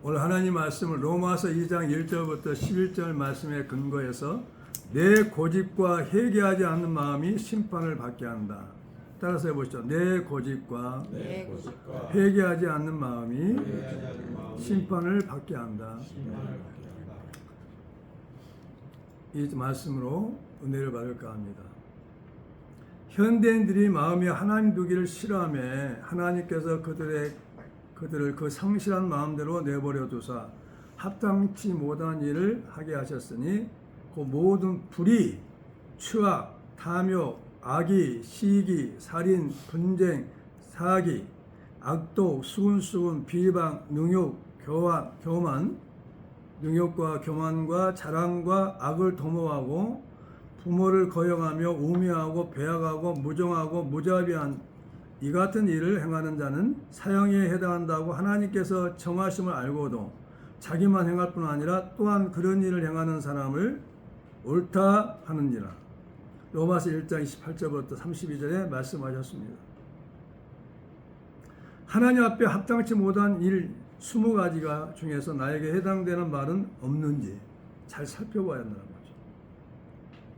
오늘 하나님 말씀을 로마서 2장 1절부터 11절 말씀에 근거해서 내 고집과 회개하지 않는 마음이 심판을 받게 한다. 따라서 해보시죠. 내 고집과 회개하지 않는 마음이 심판을 받게 한다. 이 말씀으로 은혜를 받을까 합니다. 현대인들이 마음에 하나님 두기를 싫어하며 하나님께서 그들을 그 상실한 마음대로 내버려 두사 합당치 못한 일을 하게 하셨으니 그 모든 불의, 추악, 탐욕, 악의, 시기, 살인, 분쟁, 사기, 악독, 수군수군, 비방, 능욕, 교만, 능욕과 교만과 자랑과 악을 도모하고 부모를 거역하며 우매하고 배약하고 무정하고 무자비한 이 같은 일을 행하는 자는 사형에 해당한다고 하나님께서 정하심을 알고도 자기만 행할 뿐 아니라 또한 그런 일을 행하는 사람을 옳다 하느니라. 로마서 1장 28절부터 32절에 말씀하셨습니다. 하나님 앞에 합당치 못한 일 20가지가 중에서 나에게 해당되는 말은 없는지 잘 살펴봐야 한다는 거죠.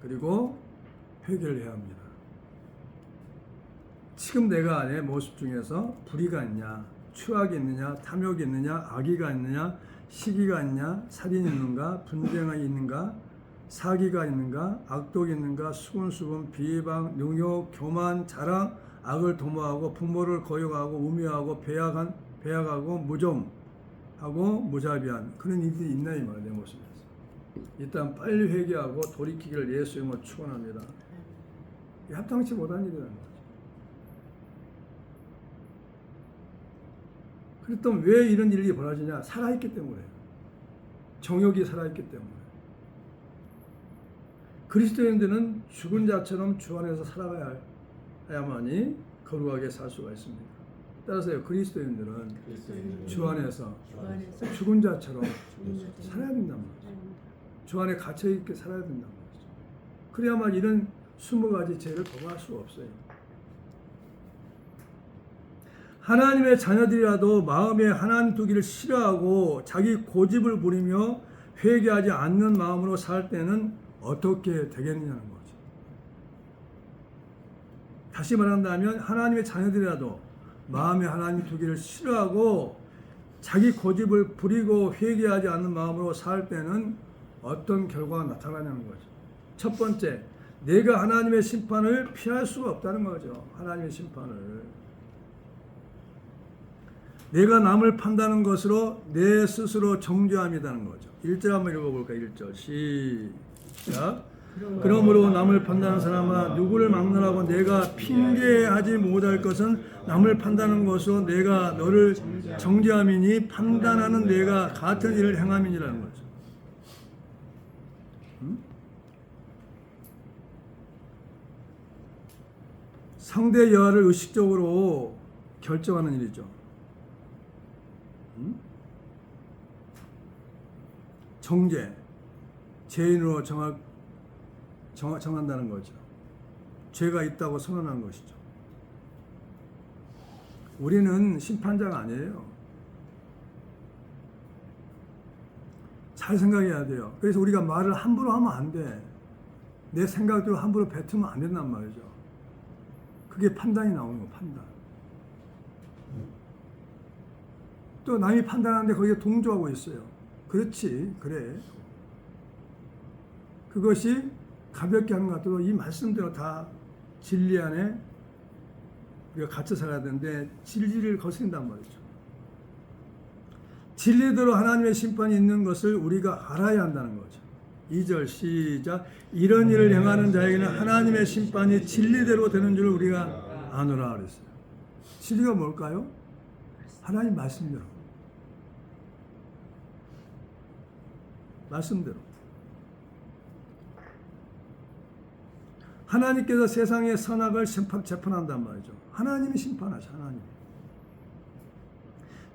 그리고 회개를 해야 합니다. 지금 내가 내 모습 중에서 불의가 있냐, 추악이 있느냐, 탐욕이 있느냐, 악의가 있느냐, 시기가 있냐, 살인이 있는가, 분쟁이 있는가, 사기가 있는가, 악독이 있는가, 수군수군, 비방, 능욕, 교만, 자랑, 악을 도모하고 부모를 거역하고 우매하고 배약하고 무정하고 무자비한 그런 일들이 있나 이 말이에요. 내 모습에서. 일단 빨리 회개하고 돌이키기를 예수의 이름으로 축원합니다. 합당치 못한 일이라는 거죠. 그랬더니 왜 이런 일이 벌어지냐? 살아있기 때문에. 정욕이 살아있기 때문에. 그리스도인들은 죽은 자처럼 주 안에서 살아가야만이 거룩하게 살 수가 있습니다. 따라서요, 그리스도인들은 주 안에서 죽은 자처럼 살아야 된단 말이죠. 주 안에 갇혀있게 살아야 된단 말이죠. 그래야만 이런 20가지 죄를 범할 수가 없어요. 하나님의 자녀들이라도 마음에 하나님 두기를 싫어하고 자기 고집을 부리며 회개하지 않는 마음으로 살 때는 어떻게 되겠느냐는 거죠. 다시 말한다면 하나님의 자녀들이라도 마음에 하나님 두기를 싫어하고 자기 고집을 부리고 회개하지 않는 마음으로 살 때는 어떤 결과가 나타나냐는 거죠. 첫 번째, 내가 하나님의 심판을 피할 수가 없다는 거죠. 하나님의 심판을. 내가 남을 판다는 것으로 내 스스로 정죄함이라는 거죠. 1절 한번 읽어볼까요? 1절 시작. 그러므로 남을 판단하는 사람아 누구를 막느라고 내가 핑계하지 못할 것은 남을 판단하는 것으로 내가 너를 정죄함이니 판단하는 내가 같은 일을 행함이니라는 거죠. 상대 여하를 의식적으로 결정하는 일이죠. 정죄, 죄인으로 정한다는 거죠. 죄가 있다고 선언하는 것이죠. 우리는 심판자가 아니에요. 잘 생각해야 돼요. 그래서 우리가 말을 함부로 하면 안 돼. 내 생각대로 함부로 뱉으면 안 된단 말이죠. 그게 판단이 나오는 거, 판단. 또 남이 판단하는데 거기에 동조하고 있어요. 그렇지, 그래. 그것이 가볍게 하는 것 같아도 이 말씀대로 다 진리 안에 우리가 갇혀 살아야 되는데 진리를 거스린단 말이죠. 진리대로 하나님의 심판이 있는 것을 우리가 알아야 한다는 거죠. 2절 시작. 이런 일을 행하는 자에게는 하나님의 심판이 진리대로 되는 줄 우리가 아노라 그랬어요. 진리가 뭘까요? 하나님 말씀대로. 말씀대로. 하나님께서 세상의 선악을 재판한단 말이죠. 하나님이 심판하셔. 하나님.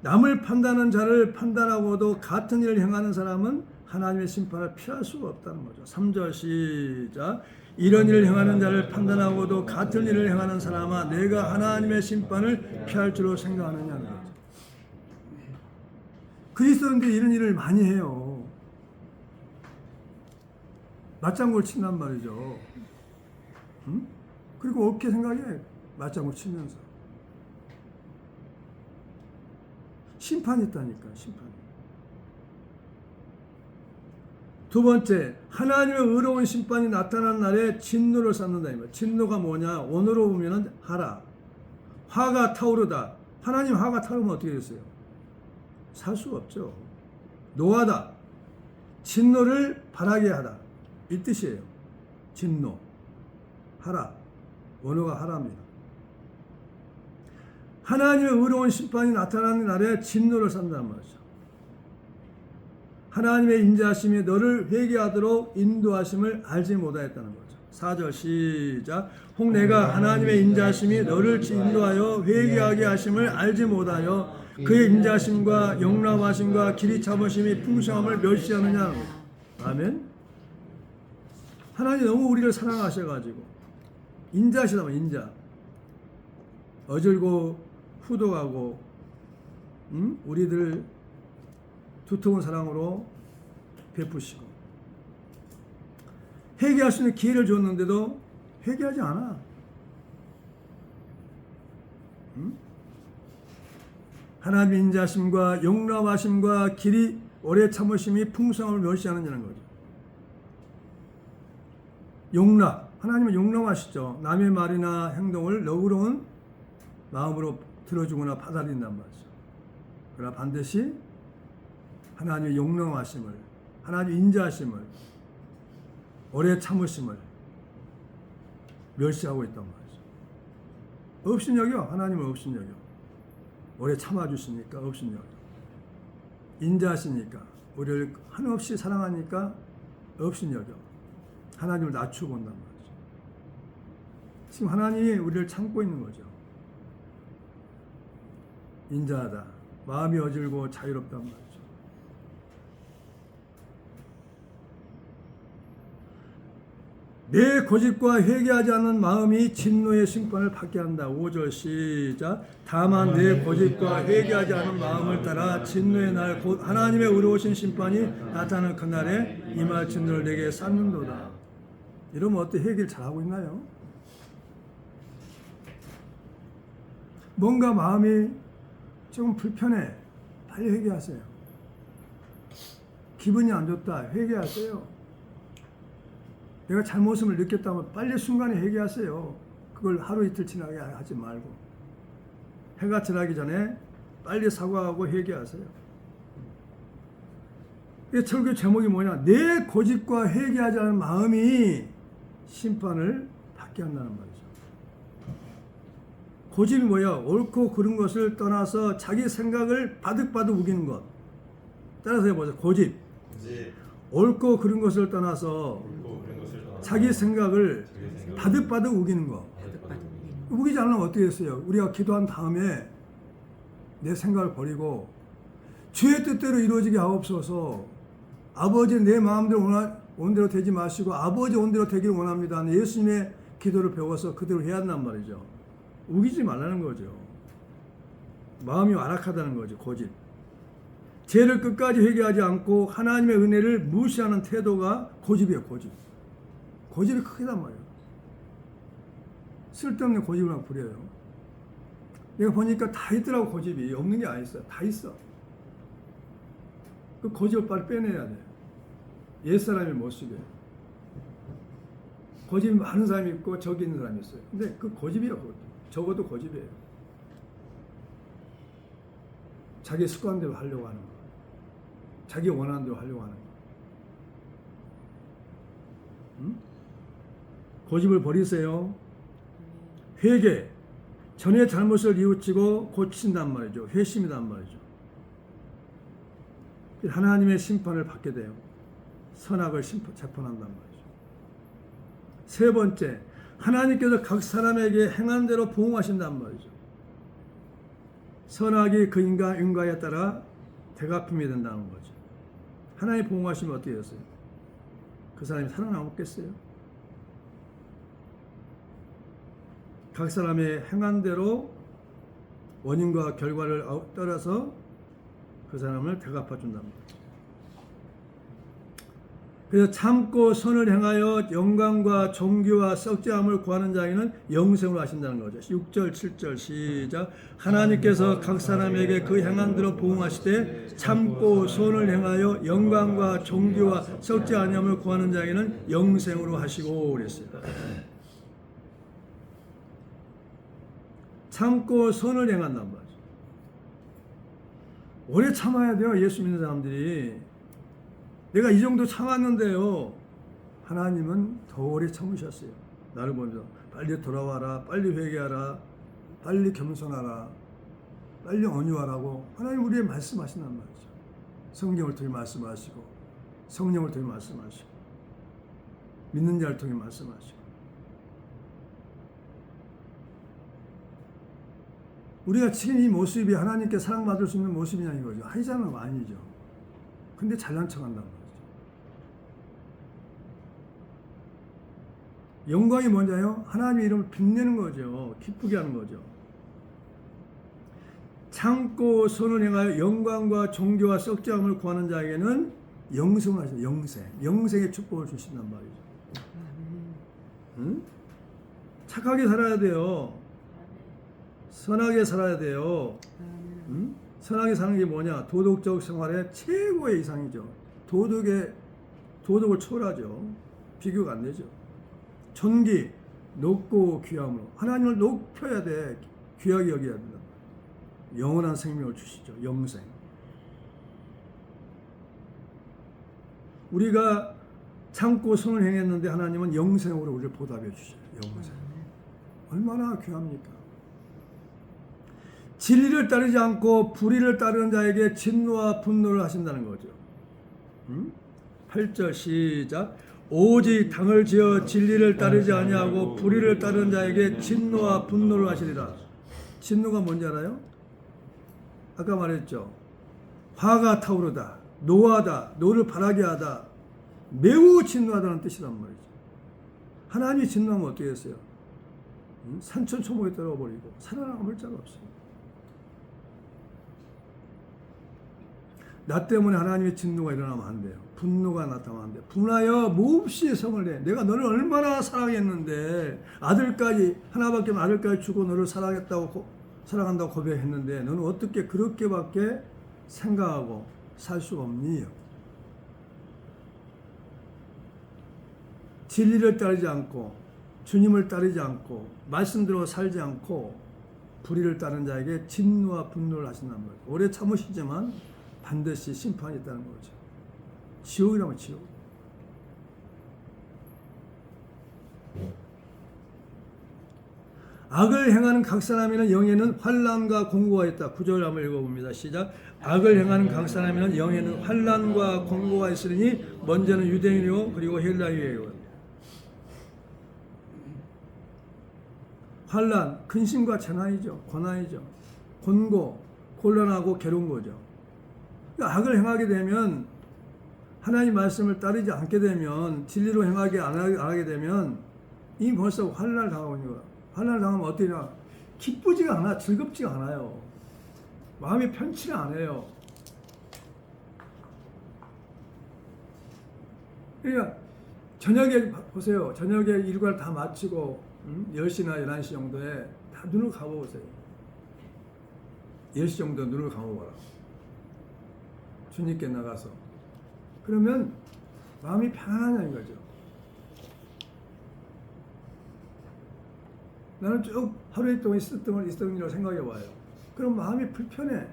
남을 판단하는 자를 판단하고도 같은 일을 행하는 사람은 하나님의 심판을 피할 수가 없다는 거죠. 3절 시작. 이런 일을 행하는 자를 판단하고도 같은 일을 행하는 사람아 내가 하나님의 심판을 피할 줄로 생각하느냐는 거죠. 그리스도인들이 이런 일을 많이 해요. 맞장구를 친단 말이죠. 응? 그리고 어떻게 생각해? 맞장구 치면서. 심판이 있다니까, 심판. 두 번째, 하나님의 의로운 심판이 나타난 날에 진노를 쌓는다. 진노가 뭐냐? 원어로 보면은 하라. 화가 타오르다. 하나님 화가 타오르면 어떻게 됐어요? 살 수가 없죠. 노하다. 진노를 바라게 하다. 이 뜻이에요. 진노. 하라. 원어가 하라입니다. 하나님의 의로운 심판이 나타나는 날에 진노를 쌓는다는 말이죠. 하나님의 인자하심이 너를 회개하도록 인도하심을 알지 못하였다는 거죠. 4절 시작. 혹 내가 하나님의 인자하심이 너를 인도하여 회개하게 하심을 알지 못하여 그의 인자하심과 영원하심과 길이 참으심이 풍성함을 멸시하느냐. 아멘. 하나님 너무 우리를 사랑하셔가지고 인자하시다면 인자. 어질고 후덕하고 우리들 두터운 사랑으로 베푸시고 회개할 수 있는 기회를 줬는데도 회개하지 않아. 하나님의 인자하심과 용납하심과 길이 오래 참으심이 풍성함을 멸시하느냐는 거죠. 용납, 하나님은 용납하시죠. 남의 말이나 행동을 너그러운 마음으로 들어주거나 받아들인단 말이죠. 그러나 반드시 하나님의 용납하심을, 하나님의 인자하심을, 오래 참으심을 멸시하고 있단 말이죠. 업신여겨, 하나님은 업신여겨. 오래 참아주시니까 업신여겨. 인자하시니까, 우리를 한없이 사랑하니까 업신여겨. 하나님을 낮추고 온단 말이죠. 지금 하나님이 우리를 참고 있는 거죠. 인자하다. 마음이 어질고 자유롭단 말이죠. 내 고집과 회개하지 않는 마음이 진노의 심판을 받게 한다. 5절 시작. 다만 내 고집과 회개하지 않는 마음을 따라 진노의 날 곧 하나님의 의로우신 심판이 나타나는 그날에 임할 진노를 내게 쌓는도다. 이러면 어떻게 회개를 잘하고 있나요? 뭔가 마음이 조금 불편해. 빨리 회개하세요. 기분이 안 좋다. 회개하세요. 내가 잘못을 느꼈다면 빨리 순간에 회개하세요. 그걸 하루 이틀 지나게 하지 말고 해가 지나기 전에 빨리 사과하고 회개하세요. 이 설교 제목이 뭐냐? 내 고집과 회개하지 않은 마음이 심판을 받게 한다는 말이죠. 고집이 뭐야? 옳고 그른 것을 떠나서 자기 생각을 바득바득 우기는 것. 따라서 해보세요. 고집. 옳고 그른 것을 떠나서 자기 생각을 바득바득 우기는 거. 우기지 않으면 어떻게 했어요? 우리가 기도한 다음에 내 생각을 버리고 주의 뜻대로 이루어지게 하옵소서. 아버지 내 마음대로 온대로 되지 마시고 아버지 온대로 되기를 원합니다. 예수님의 기도를 배워서 그대로 해야 한단 말이죠. 우기지 말라는 거죠. 마음이 완악하다는 거죠. 고집. 죄를 끝까지 회개하지 않고 하나님의 은혜를 무시하는 태도가 고집이에요. 고집. 고집이 크단 말이에요. 쓸데없는 고집을 막 부려요. 내가 보니까 다 있더라고. 고집이 없는 게 아니었어. 다 있어. 그 고집을 빨리 빼내야 돼. 옛사람의 모습이에요. 고집이 많은 사람이 있고 적이 있는 사람이 있어요. 근데 그 고집이에요. 그것도. 적어도 고집이에요. 자기 습관대로 하려고 하는 거. 자기 원하는 대로 하려고 하는 거. 응? 고집을 버리세요. 회개. 전의 잘못을 뉘우치고 고친단 말이죠. 회심이란 말이죠. 하나님의 심판을 받게 돼요. 선악을 재판한단 말이죠. 세 번째, 하나님께서 각 사람에게 행한 대로 보응하신단 말이죠. 선악이 그 인가에 따라 대갚음이 된다는 거죠. 하나님 보응하시면 어떻게 됐어요? 그 사람이 살아남았겠어요? 각 사람의 행한 대로 원인과 결과를 따라서 그 그 사람을 대갚아 준답니다. 그래서 참고 선을 행하여 영광과 존귀와 썩지함을 구하는 자에게는 영생을 하신다는 거죠. 6절 7절 시작. 하나님께서 각 사람에게 그 행한 대로 보응하시되 참고 선을 행하여 영광과 존귀와 썩지 아니함을 구하는 자에게는 영생으로 하시고 그랬어요. 참고 선을 행한단 말이죠. 오래 참아야 돼요. 예수 믿는 사람들이. 내가 이 정도 참았는데요. 하나님은 더 오래 참으셨어요. 나를 보면서 빨리 돌아와라, 빨리 회개하라, 빨리 겸손하라, 빨리 온유하라고 하나님 우리에게 말씀하신단 말이죠. 성경을 통해 말씀하시고 성령을 통해 말씀하시고 믿는 자를 통해 말씀하시고 우리가 지금 이 모습이 하나님께 사랑받을 수 있는 모습이냐 이거죠. 아니잖아요. 아니죠. 근데 잘난 척한단 말이죠. 영광이 뭔지요? 하나님의 이름을 빛내는 거죠. 기쁘게 하는 거죠. 참고 선을 행하여 영광과 존귀와 썩지함을 구하는 자에게는 영생을 하시죠. 영생의 축복을 주신단 말이죠. 응? 착하게 살아야 돼요. 선하게 살아야 돼요. 응? 선하게 사는 게 뭐냐? 도덕적 생활의 최고의 이상이죠. 도덕을 초월하죠. 비교가 안 되죠. 존귀, 높고 귀함으로 하나님을 높여야 돼. 귀하게 여겨야 된다. 영원한 생명을 주시죠. 영생. 우리가 참고 선을 행했는데 하나님은 영생으로 우리를 보답해 주셔요. 영생. 얼마나 귀합니까? 진리를 따르지 않고 불의를 따르는 자에게 진노와 분노를 하신다는 거죠. 8절 시작. 오직 당을 지어 진리를 따르지 아니하고 불의를 따르는 자에게 진노와 분노를 하시리라. 진노가 뭔지 알아요? 아까 말했죠. 화가 타오르다, 노하다, 노를 바라게 하다, 매우 진노하다는 뜻이란 말이죠. 하나님이 진노하면 어떻게 했어요? 산천초목에 떨어버리고 살아남을 자가 없어요. 나 때문에 하나님의 진노가 일어나면 안 돼요. 분노가 나타나면 안 돼요. 분하여 몹시 성을 내. 내가 너를 얼마나 사랑했는데 아들까지 하나밖에 없는 아들까지 주고 너를 사랑한다고 고백했는데 너는 어떻게 그렇게밖에 생각하고 살 수가 없니? 진리를 따르지 않고 주님을 따르지 않고 말씀대로 살지 않고 불의를 따르는 자에게 진노와 분노를 하신단 말이에요. 오래 참으시지만 반드시 심판이 있다는 거죠. 지옥이라면 지옥. 악을 행하는 각 사람에는 영에는 환난과 공고가 있다. 9절 한번 읽어봅니다. 시작. 악을 행하는 각 사람에는 영에는 환난과 공고가 있으니 먼저는 유대인이요 그리고 헬라인이에요. 환난, 근심과 재난이죠. 고난이죠. 곤고, 곤란하고 괴로운 거죠. 악을 행하게 되면 하나님 말씀을 따르지 않게 되면 진리로 행하게 안 하게 되면 이미 벌써 환난을 당하고 있는 거야. 환난을 당하면 어떠냐? 기쁘지가 않아, 즐겁지가 않아요. 마음이 편치가 않아요. 그러니까 저녁에 보세요. 저녁에 일과를 다 마치고 10시나 11시 정도에 다 눈을 감아보세요. 10시 정도 눈을 감아봐라. 주님께 나가서. 그러면 마음이 편안하냐는 거죠. 나는 쭉 하루 동안 있었던 일을 생각해 봐요. 그럼 마음이 불편해.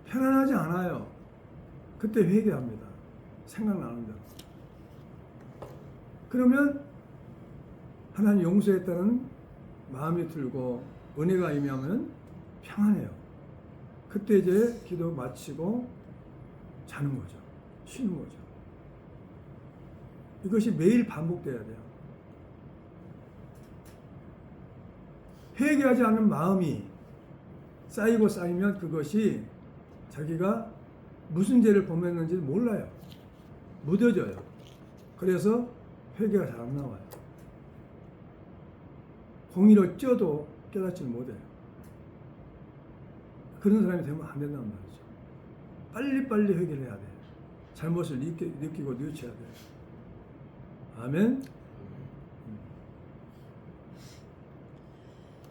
편안하지 않아요. 그때 회개합니다. 생각나는 대로. 그러면 하나님 용서했다는 마음이 들고 은혜가 임하면 평안해요. 그때 이제 기도 마치고 자는 거죠. 쉬는 거죠. 이것이 매일 반복돼야 돼요. 회개하지 않는 마음이 쌓이고 쌓이면 그것이 자기가 무슨 죄를 범했는지 몰라요. 묻어져요. 그래서 회개가 잘 안 나와요. 공의로 쪄도 깨닫지 못해요. 그런 사람이 되면 안 된다는 말이죠. 빨리빨리 해결해야 돼. 잘못을 느끼고 뉘우쳐야 돼. 아멘.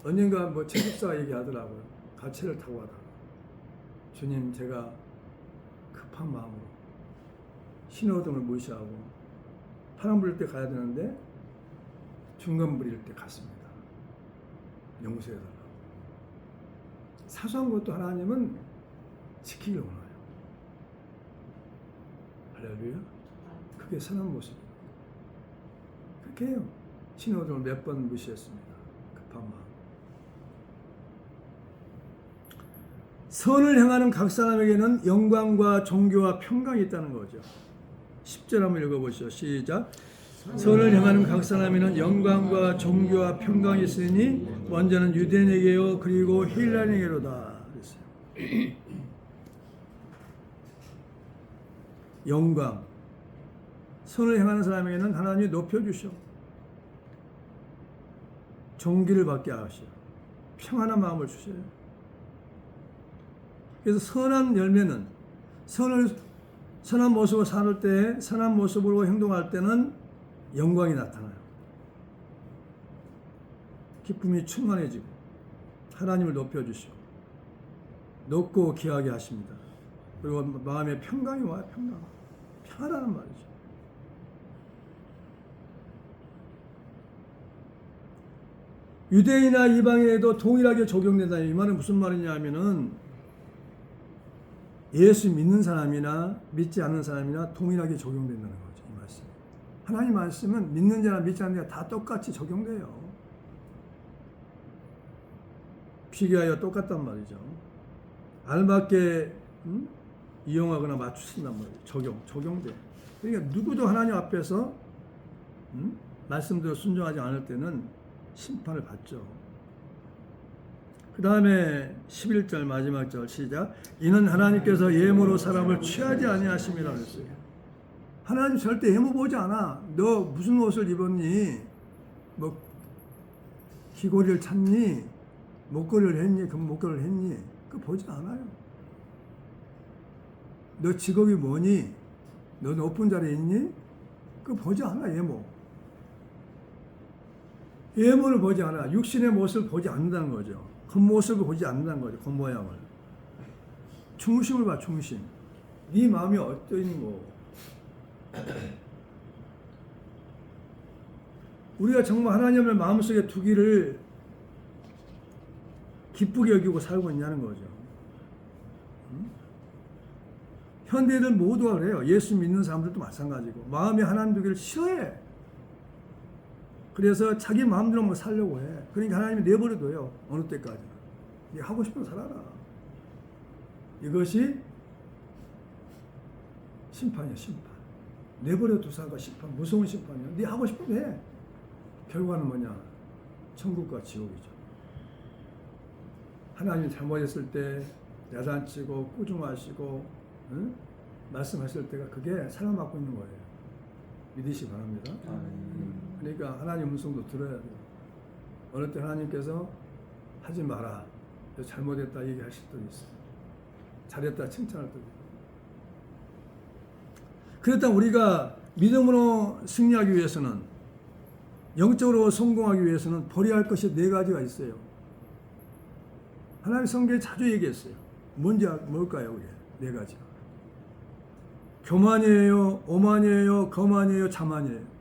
언젠가 뭐 제집사가 얘기하더라고요. 가채를 타고 가다가 주님, 제가 급한 마음으로 신호등을 무시하고 파란 불일 때 가야 되는데 중간 불일 때 갔습니다. 용서해달라고. 사소한 것도 하나님은 지키길 원해요. 할렐루야. 그게 선한 모습이에요. 그렇게 해요. 신호등을 몇 번 무시했습니다. 급한 마음. 선을 행하는 각 사람에게는 영광과 존귀와 평강이 있다는 거죠. 10절 한번 읽어보시죠. 시작. 선을 행하는 각 사람에게는 영광과 존귀와 평강이 있으니 먼저는 유대인에게요 그리고 헬라인에게로다. 그랬어요. 영광. 선을 행하는 사람에게는 하나님이 높여주셔. 존귀를 받게 하셔. 평안한 마음을 주셔요. 그래서 선한 열매는 선한 모습으로 살 때, 선한 모습으로 행동할 때는 영광이 나타나요. 기쁨이 충만해지고 하나님을 높여주시고 높고 귀하게 하십니다. 그리고 마음에 평강이 와요. 평안하는 말이죠. 유대인이나 이방인에도 동일하게 적용된다. 이 말은 무슨 말이냐 하면은 예수 믿는 사람이나 믿지 않는 사람이나 동일하게 적용된다는 거죠. 이 말씀. 하나님 말씀은 믿는 자나 믿지 않는 자가 다 똑같이 적용돼요. 비교하여 똑같단 말이죠. 알맞게 이용하거나 맞추신단 말이에요. 적용돼. 그러니까 누구도 하나님 앞에서 말씀대로 순종하지 않을 때는 심판을 받죠. 그 다음에 11절 마지막 절 시작. 이는 하나님께서 예모로 사람을 취하지 아니하심이라 그랬어요. 하나님 절대 예모 보지 않아. 너 무슨 옷을 입었니? 뭐 귀걸이를 찼니? 목걸이를 했니? 금 목걸이를 했니? 그거 보지 않아요. 너 직업이 뭐니? 너 높은 자리에 있니? 그거 보지 않아. 예모를 보지 않아. 육신의 모습을 보지 않는다는 거죠. 겉모습을 보지 않는다는 거죠. 겉모양을. 중심을 봐. 중심. 네 마음이 어떠니 우리가 정말 하나님을 마음속에 두기를 기쁘게 여기고 살고 있냐는 거죠. 현대인들 모두가 그래요. 예수 믿는 사람들도 마찬가지고 마음에 하나님 두기를 싫어해. 그래서 자기 마음대로 살려고 해. 그러니까 하나님이 내버려둬요. 어느 때까지. 네 하고 싶은 살아라. 이것이 심판이야. 심판. 내버려 두사가 심판. 무서운 심판이야. 네 하고 싶으면 해. 결과는 뭐냐? 천국과 지옥이죠. 하나님이 잘못했을 때 야단치고 꾸중하시고 말씀하실 때가 그게 사랑받고 있는 거예요. 믿으시 바랍니다. 그러니까 하나님 음성도 들어야 돼요. 어느 때 하나님께서 하지 마라. 잘못했다 얘기하실 때도 있어요. 잘했다 칭찬할 때도 있어요. 그렇다면 우리가 믿음으로 승리하기 위해서는, 영적으로 성공하기 위해서는 버려야 할 것이 4가지가 있어요. 하나님 성경에 자주 얘기했어요. 뭘까요? 그게 4가지가. 교만이에요, 오만이에요, 거만이에요, 자만이에요.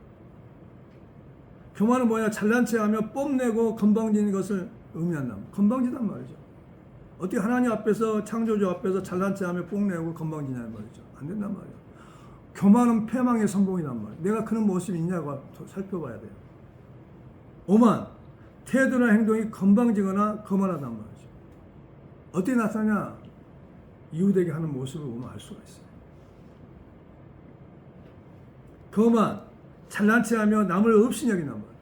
교만은 뭐냐? 잘난 체하며 뽐내고 건방진 것을 의미한다. 건방지단 말이죠. 어떻게 하나님 앞에서, 창조주 앞에서 잘난 체하며 뽐내고 건방지냐는 말이죠. 안 된단 말이에요. 교만은 패망의 선봉이란 말이에요. 내가 그런 모습이 있냐고 살펴봐야 돼요. 오만, 태도나 행동이 건방지거나 거만하단 말이죠. 어떻게 나타나냐? 이웃에게 하는 모습을 보면 알 수가 있어요. 거만, 잘난 체하며 남을 업신여긴단 말이에요.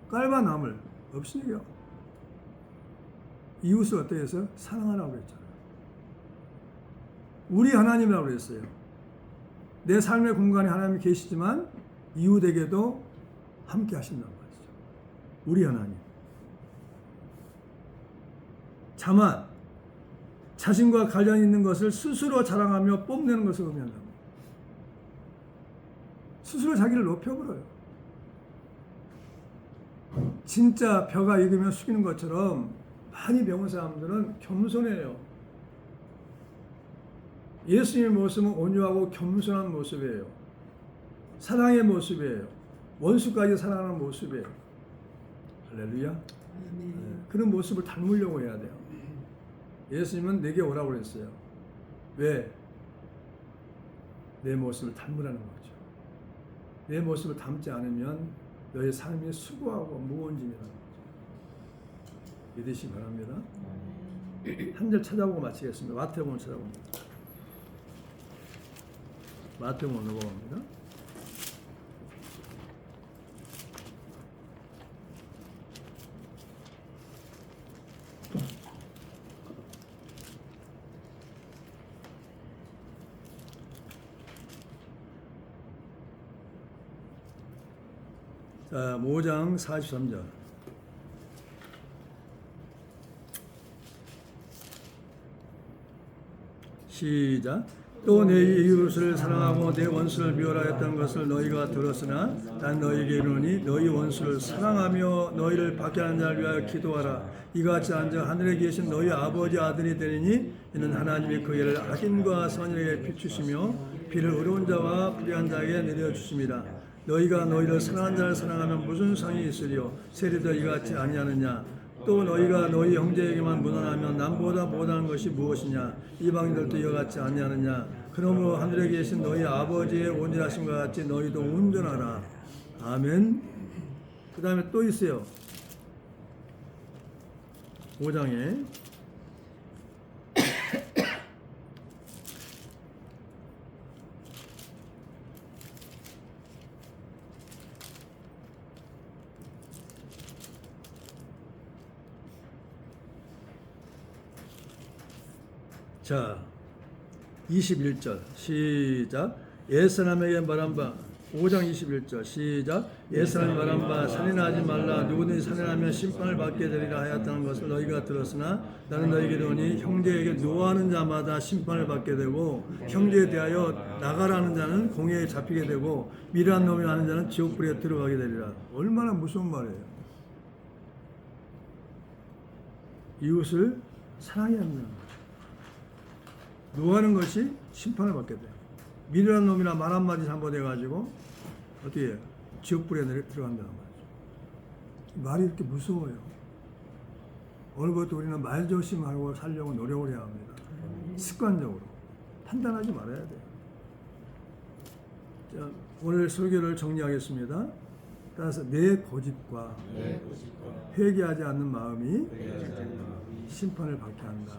깔바 남을 업신여겨. 이웃을 어떻게 해서 사랑하라고 그랬잖아요. 우리 하나님이라고 그랬어요. 내 삶의 공간에 하나님이 계시지만 이웃에게도 함께 하신단 말이죠. 우리 하나님. 자만, 자신과 관련 있는 것을 스스로 자랑하며 뽐내는 것을 의미한다. 스스로 자기를 높여버려요. 진짜 벼가 익으면 숙이는 것처럼 많이 배운 사람들은 겸손해요. 예수님의 모습은 온유하고 겸손한 모습이에요. 사랑의 모습이에요. 원수까지 사랑하는 모습이에요. 할렐루야. 네, 그런 모습을 닮으려고 해야 돼요. 예수님은 내게 오라고 그랬어요. 왜? 내 모습을 닮으라는 거죠. 내 모습을 닮지 않으면 너의 삶이 수고하고 무거운 짐이라는 거죠. 믿으시기 바랍니다. 한 절 찾아보고 마치겠습니다. 마태복음 찾아봅니다. 마태복음 넘어갑니다. 자, 5장 43절. 시작. 또 내 이웃을 사랑하고 내 원수를 미워라 했던 것을 너희가 들었으나 난 너희에게 이르노니 너희 원수를 사랑하며 너희를 박해하는 자를 위하여 기도하라. 이같이 앉아 하늘에 계신 너희 아버지 아들이 되리니 이는 하나님이 그 해를 악인과 선인에게 비추시며 비를 의로운 자와 불의한 자에게 내려주심이라. 너희가 너희를 사랑하는 자를 사랑하면 무슨 상이 있으리요? 세리도 이같이 아니하느냐? 또 너희가 너희 형제에게만 무난하면 남보다 못하는 것이 무엇이냐? 이방인들도 이와 같이 아니하느냐? 그러므로 하늘에 계신 너희 아버지의 온전하심과 같이 너희도 온전하라. 아멘. 그 다음에 또 있어요. 5장에 자, 21절 시작. 옛사람에게 말한 바 5장 21절 시작. 옛사람이 말한 바 살인하지 말라. 누구든지 살인하면 심판을 받게 되리라 하였다는 것을 너희가 들었으나 나는 너희에게 이르노니 형제에게 노하는 자마다 심판을 받게 되고 형제에 대하여 나가라는 자는 공회에 잡히게 되고 미련한 놈이 하는 자는 지옥불에 들어가게 되리라. 얼마나 무서운 말이에요. 이웃을 사랑해야 한다는 거죠. 노하는 것이 심판을 받게 돼요. 미련한 놈이나 말 한마디 잘못해가지고 어떻게 해요? 지옥불에 들어간다는 거죠. 말이 이렇게 무서워요. 오늘부터 우리는 말 조심하고 살려고 노력을 해야 합니다. 습관적으로 판단하지 말아야 돼요. 자, 오늘 설교를 정리하겠습니다. 따라서 내 고집과 회개하지 않는 마음이 심판을 받게 한다.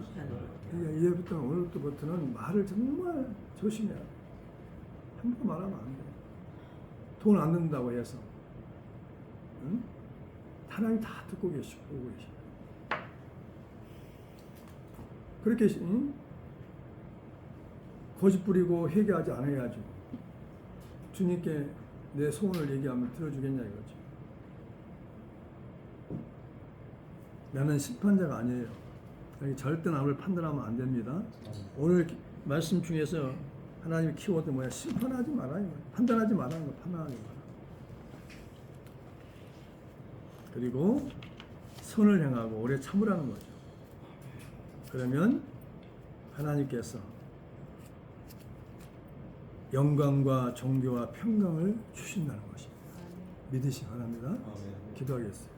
그러니까 이제부터 오늘부터는 말을 정말 조심해야 돼. 함부로 말하면 안 돼. 돈 안 든다고 해서, 응? 하나님 다 듣고 계시고 보고 계시고. 그렇게 응? 고집 부리고 회개하지 않아야죠. 주님께 내 소원을 얘기하면 들어주겠냐 이거죠. 나는 심판자가 아니에요. 절대 남을 판단하면 안 됩니다. 오늘 말씀 중에서 하나님의 키워드 뭐야? 심판하지 말아요. 판단하지 말라는 거, 판단하지 마라. 그리고 선을 행하고 오래 참으라는 거죠. 그러면 하나님께서 영광과 존귀와 평강을 주신다는 것입니다. 믿으시기 바랍니다. 기도하겠습니다.